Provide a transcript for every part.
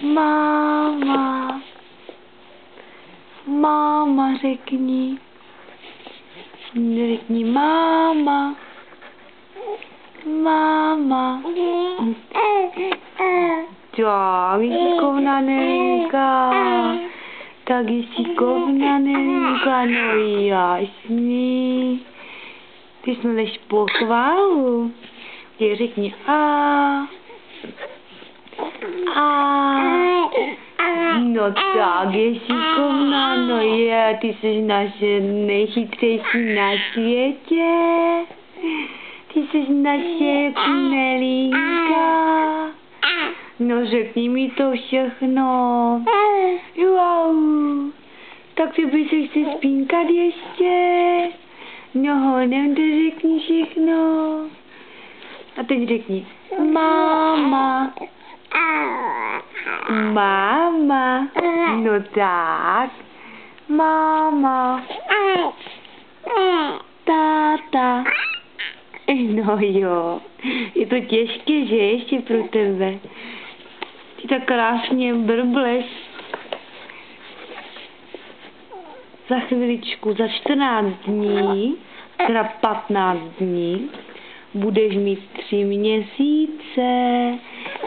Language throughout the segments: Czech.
Máma. Máma, řekni. Řekni máma. Máma. Tak, šikovná Nelinka. Tak je šikovná Nelinka, no jasný. Ty jsi než pochválu. Ty řekni a. No tak je šikovná, no je, ty jsi naše nejchytřejší na světě. Ty jsi naše Nelinka. No řekni mi to všechno. Wow. Tak ty by se chci spínkat ještě. No honem to řekni všechno. A teď řekni máma. Máma. No tak. Máma. Táta. No jo. Je to těžké, že ještě pro tebe. Ty tak krásně brbleš. Za chviličku, za 14 dní, teda 15 dní, budeš mít 3 měsíce.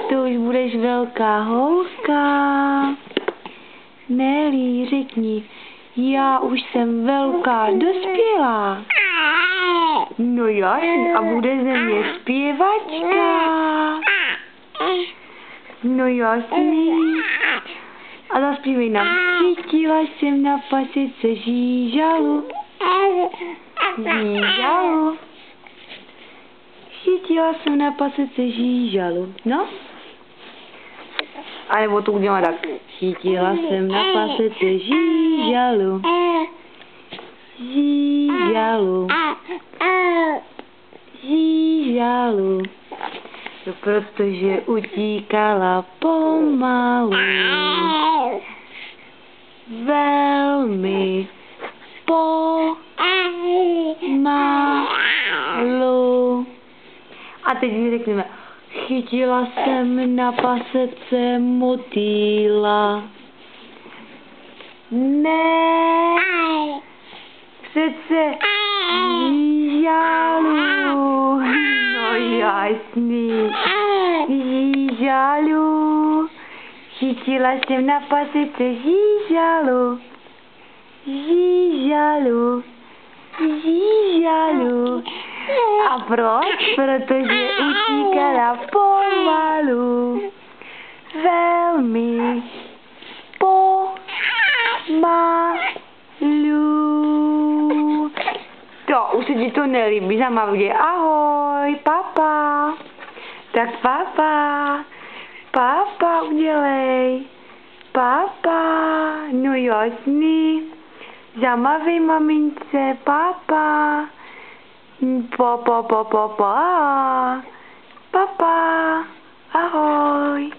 To už budeš velká holka. Nelí, řekni, já už jsem velká dospělá. No jasně, a bude ze mě zpěvačka. No jasný. A zaspívej nám. Chytila jsem na pasice žížalu. Žížalu. Chytila jsem na pasice žížalu. No? A nebo to udělám tak. Chytila jsem na pasice žížalu. Žížalu. Žížalu. No, protože utíkala pomalu. Velmi pomalu. A teď mi řekneme, chytila jsem na pasece motýla. Ne, přece žížalu. No jasný, žížalu. Chytila jsem na pasice žížalu. Žížalu. Žížalu. A proč? Protože utíkala pomalu. Velmi pomalu. To, už se ti to nelíbí, zamavdě. Ahoj, papa. Tak papa. Papa udělej. Papa. No jasný. Zamavej mamince, papa. Papa. Papa. Ahoj.